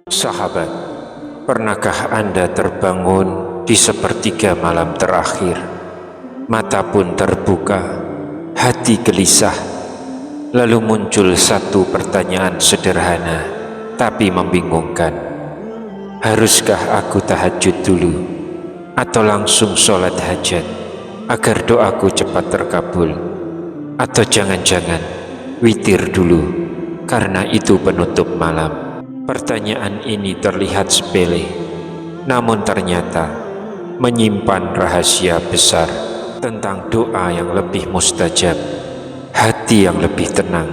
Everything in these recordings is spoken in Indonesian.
Sahabat, pernahkah Anda terbangun di sepertiga malam terakhir? Mata pun terbuka, hati gelisah, lalu muncul satu pertanyaan sederhana tapi membingungkan. Haruskah aku tahajud dulu atau langsung sholat hajat agar doaku cepat terkabul? Atau jangan-jangan witir dulu karena itu penutup malam? Pertanyaan ini terlihat sepele, namun ternyata menyimpan rahasia besar tentang doa yang lebih mustajab, hati yang lebih tenang,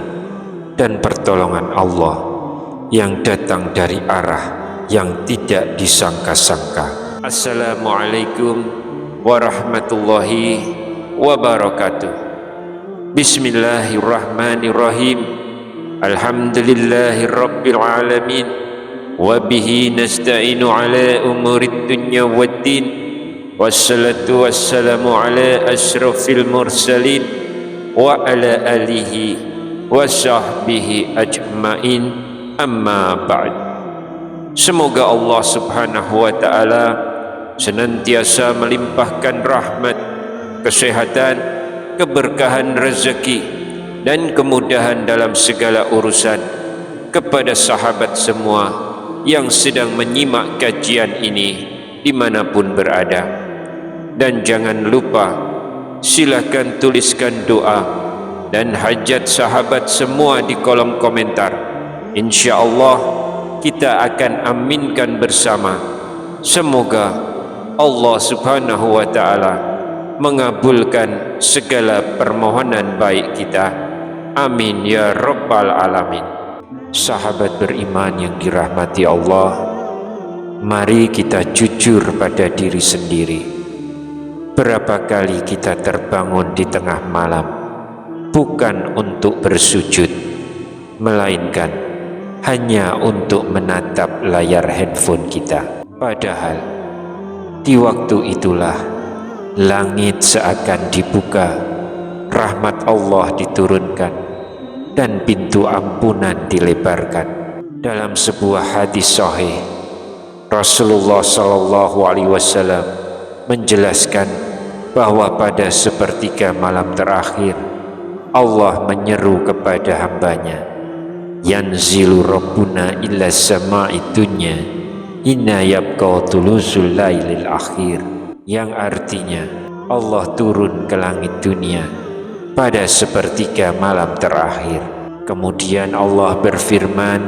dan pertolongan Allah yang datang dari arah yang tidak disangka-sangka. Assalamualaikum warahmatullahi wabarakatuh. Bismillahirrahmanirrahim. Alhamdulillahi rabbil alamin, wabihi nasta'inu ala umurid dunya waddin, wassalatu wassalamu ala ashrafil mursalin wa ala alihi wa sahbihi ajma'in, amma ba'd. Semoga Allah subhanahu wa ta'ala senantiasa melimpahkan rahmat, kesehatan, keberkahan rezeki dan kemudahan dalam segala urusan kepada sahabat semua yang sedang menyimak kajian ini dimanapun berada. Dan jangan lupa, silakan tuliskan doa dan hajat sahabat semua di kolom komentar. Insya Allah kita akan aminkan bersama. Semoga Allah subhanahu wa ta'ala mengabulkan segala permohonan baik kita. Amin ya rabbal alamin. Sahabat beriman yang dirahmati Allah, mari kita jujur pada diri sendiri. Berapa kali kita terbangun di tengah malam bukan untuk bersujud, melainkan hanya untuk menatap layar handphone kita. Padahal di waktu itulah langit seakan dibuka, rahmat Allah diturunkan, dan pintu ampunan dilebarkan. Dalam sebuah hadis sahih, Rasulullah SAW menjelaskan bahwa pada sepertiga malam terakhir Allah menyeru kepada hambanya, yanzilu rabbuna illa sama'i dunya inna yabqa tulusul lailil akhir, yang artinya Allah turun ke langit dunia pada sepertiga malam terakhir. Kemudian Allah berfirman,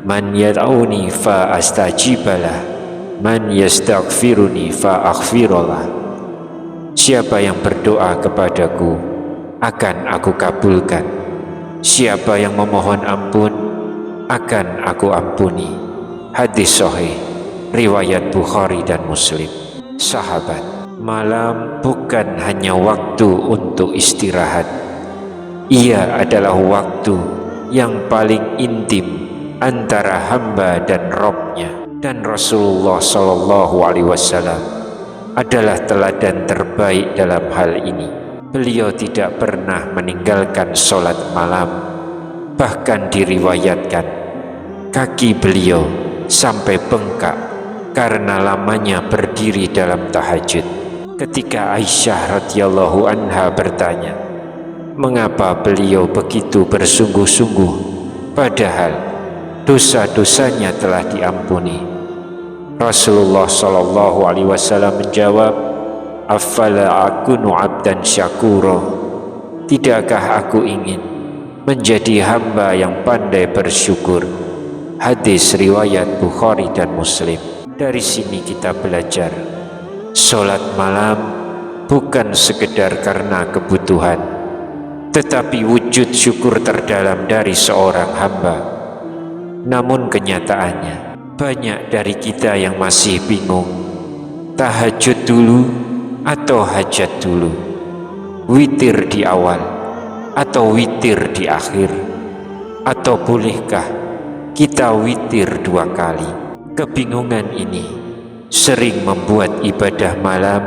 man yad'uni fa astajibalah, man yastaghfiruni fa aghfirullah. Siapa yang berdoa kepadaku akan aku kabulkan, siapa yang memohon ampun akan aku ampuni. Hadis sahih riwayat Bukhari dan Muslim. Sahabat, malam bukan hanya waktu untuk istirahat. Ia adalah waktu yang paling intim antara hamba dan Rabb-Nya. Dan Rasulullah SAW adalah teladan terbaik dalam hal ini. Beliau tidak pernah meninggalkan sholat malam. Bahkan diriwayatkan kaki beliau sampai bengkak karena lamanya berdiri dalam tahajud. Ketika Aisyah radhiyallahu anha bertanya, mengapa beliau begitu bersungguh-sungguh padahal dosa-dosanya telah diampuni? Rasulullah SAW menjawab, afala akunu abdan syakura, tidakkah aku ingin menjadi hamba yang pandai bersyukur? Hadis riwayat Bukhari dan Muslim. Dari sini kita belajar, sholat malam bukan sekedar karena kebutuhan, tetapi wujud syukur terdalam dari seorang hamba. Namun kenyataannya, banyak dari kita yang masih bingung, tahajud dulu atau hajat dulu, witir di awal atau witir di akhir, atau bolehkah kita witir 2 kali? Kebingungan ini sering membuat ibadah malam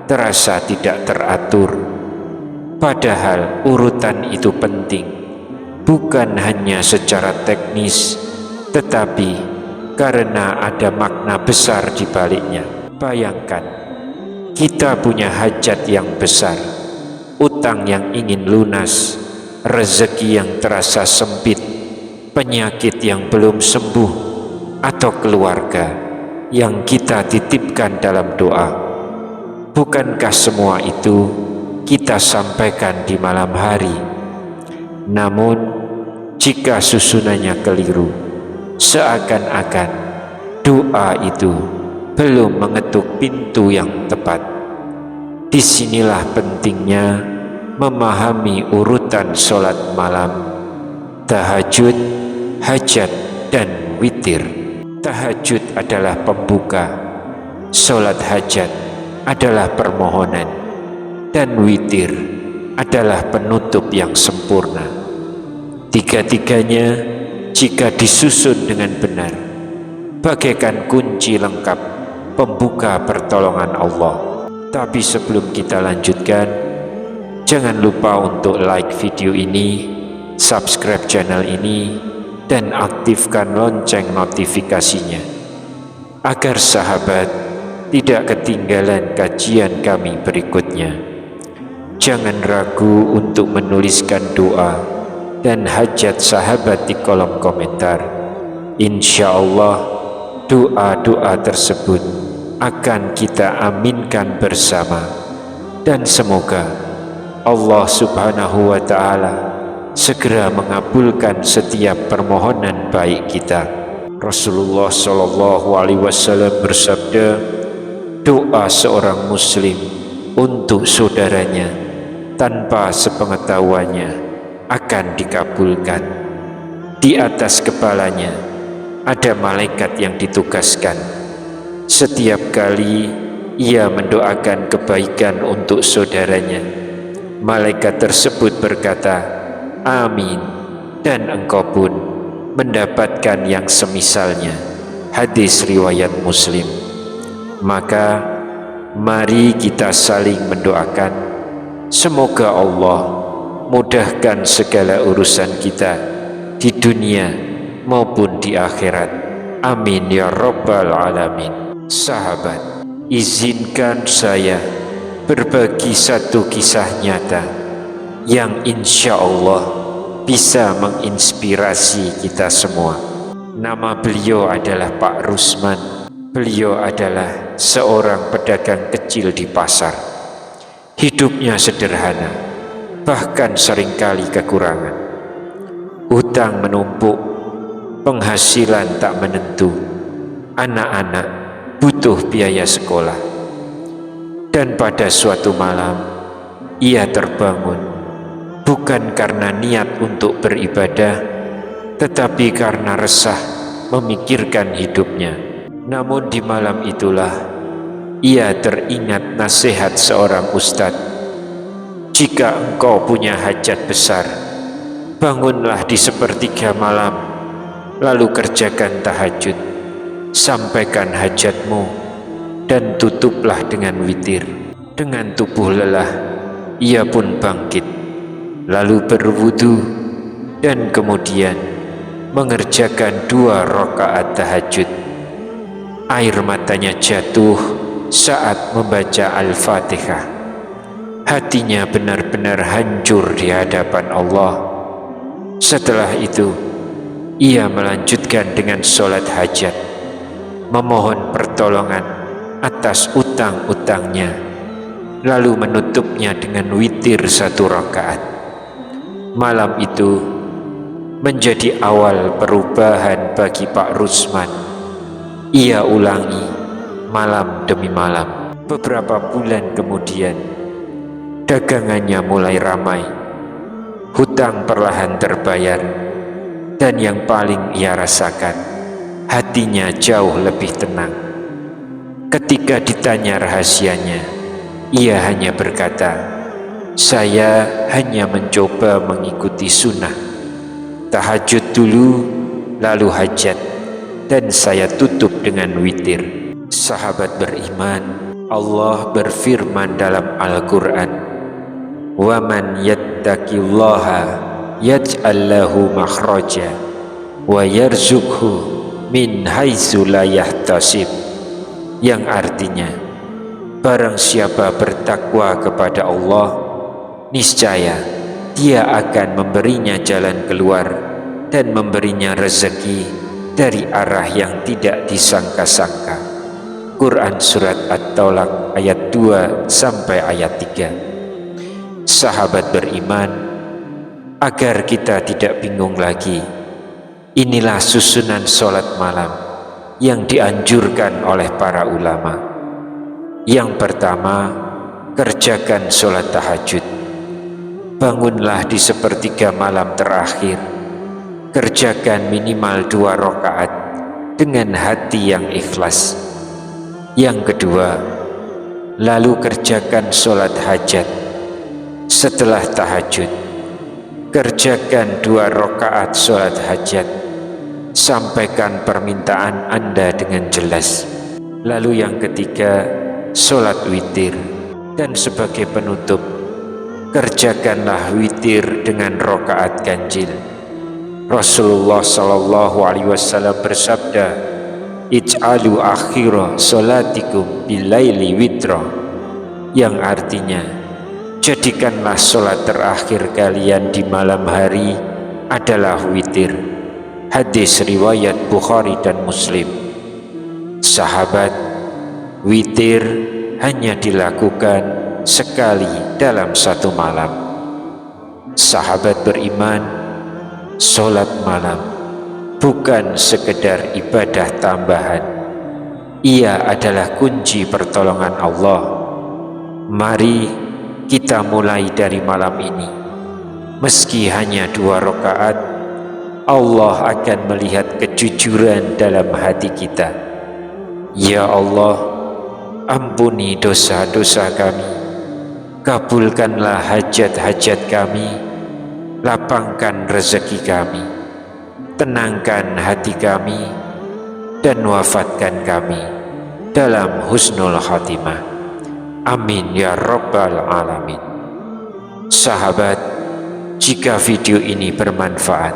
terasa tidak teratur. Padahal urutan itu penting, bukan hanya secara teknis, tetapi karena ada makna besar di baliknya. Bayangkan, kita punya hajat yang besar, utang yang ingin lunas, rezeki yang terasa sempit, penyakit yang belum sembuh, atau keluarga yang kita titipkan dalam doa. Bukankah semua itu kita sampaikan di malam hari? Namun, jika susunannya keliru, seakan-akan doa itu belum mengetuk pintu yang tepat. Disinilah pentingnya memahami urutan sholat malam, tahajud, hajat, dan witir. Tahajud adalah pembuka, sholat hajat adalah permohonan, dan witir adalah penutup yang sempurna. Tiga-tiganya jika disusun dengan benar, bagaikan kunci lengkap pembuka pertolongan Allah. Tapi sebelum kita lanjutkan, jangan lupa untuk like video ini, subscribe channel ini, dan aktifkan lonceng notifikasinya, agar sahabat tidak ketinggalan kajian kami berikutnya. Jangan ragu untuk menuliskan doa dan hajat sahabat di kolom komentar. Insya Allah doa-doa tersebut akan kita aminkan bersama, dan semoga Allah Subhanahu wa Ta'ala segera mengabulkan setiap permohonan baik kita. Rasulullah Shallallahu Alaihi Wasallam bersabda, doa seorang muslim untuk saudaranya tanpa sepengetahuannya akan dikabulkan. Di atas kepalanya ada malaikat yang ditugaskan. Setiap kali ia mendoakan kebaikan untuk saudaranya, malaikat tersebut berkata, amin, dan engkau pun mendapatkan yang semisalnya. Hadis riwayat Muslim. Maka mari kita saling mendoakan, semoga Allah mudahkan segala urusan kita di dunia maupun di akhirat. Amin ya rabbal alamin. Sahabat, izinkan saya berbagi satu kisah nyata yang insya Allah bisa menginspirasi kita semua. Nama beliau adalah Pak Rusman. Beliau adalah seorang pedagang kecil di pasar. Hidupnya sederhana, bahkan seringkali kekurangan. Hutang menumpuk, penghasilan tak menentu, anak-anak butuh biaya sekolah. Dan pada suatu malam ia terbangun, bukan karena niat untuk beribadah, tetapi karena resah memikirkan hidupnya. Namun di malam itulah ia teringat nasihat seorang ustadz, jika engkau punya hajat besar, bangunlah di sepertiga malam, lalu kerjakan tahajud, sampaikan hajatmu, dan tutuplah dengan witir. Dengan tubuh lelah, ia pun bangkit, lalu berwudu, dan kemudian mengerjakan 2 rakaat tahajud. Air matanya jatuh saat membaca Al-Fatihah. Hatinya benar-benar hancur di hadapan Allah. Setelah itu, ia melanjutkan dengan sholat hajat, memohon pertolongan atas utang-utangnya, lalu menutupnya dengan witir 1 rakaat. Malam itu menjadi awal perubahan bagi Pak Rusman. Ia ulangi malam demi malam. Beberapa bulan kemudian, dagangannya mulai ramai, hutang perlahan terbayar, dan yang paling ia rasakan, hatinya jauh lebih tenang. Ketika ditanya rahasianya, ia hanya berkata, saya hanya mencoba mengikuti sunnah. Tahajud dulu, lalu hajat, dan saya tutup dengan witir. Sahabat beriman, Allah berfirman dalam Al-Quran, وَمَنْ يَتَّقِ اللَّهَ yaj'al lahu makhraja wa yarzuqhu min haitsu la yahtasib, yang artinya barang siapa bertakwa kepada Allah, niscaya Dia akan memberinya jalan keluar dan memberinya rezeki dari arah yang tidak disangka-sangka. Quran Surat At-Tolak ayat 2 sampai ayat 3. Sahabat beriman, agar kita tidak bingung lagi, inilah susunan sholat malam yang dianjurkan oleh para ulama. Yang pertama, kerjakan sholat tahajud. Bangunlah di sepertiga malam terakhir, kerjakan minimal 2 rakaat dengan hati yang ikhlas. Yang kedua, lalu kerjakan sholat hajat. Setelah tahajud, kerjakan 2 rakaat sholat hajat. Sampaikan permintaan Anda dengan jelas. Lalu yang ketiga, sholat witir. Dan sebagai penutup, kerjakanlah witir dengan rakaat ganjil. Rasulullah Shallallahu Alaihi Wasallam bersabda, ij'alu akhira sholatikum bilaili witra, yang artinya jadikanlah sholat terakhir kalian di malam hari adalah witir. Hadis riwayat Bukhari dan Muslim. Sahabat, witir hanya dilakukan sekali dalam 1 malam. Sahabat beriman, sholat malam bukan sekedar ibadah tambahan, ia adalah kunci pertolongan Allah. Mari kita mulai dari malam ini. Meski hanya 2 rakaat, Allah akan melihat kejujuran dalam hati kita. Ya Allah, ampuni dosa-dosa kami, kabulkanlah hajat-hajat kami, lapangkan rezeki kami, tenangkan hati kami, dan wafatkan kami dalam husnul khatimah. Amin ya rabbal alamin. Sahabat, jika video ini bermanfaat,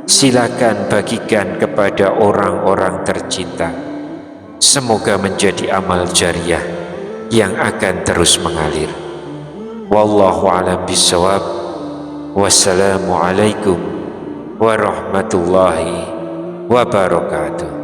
silakan bagikan kepada orang-orang tercinta. Semoga menjadi amal jariah yang akan terus mengalir. Wallahu a'lam bishawab. Wassalamualaikum warahmatullahi wabarakatuh.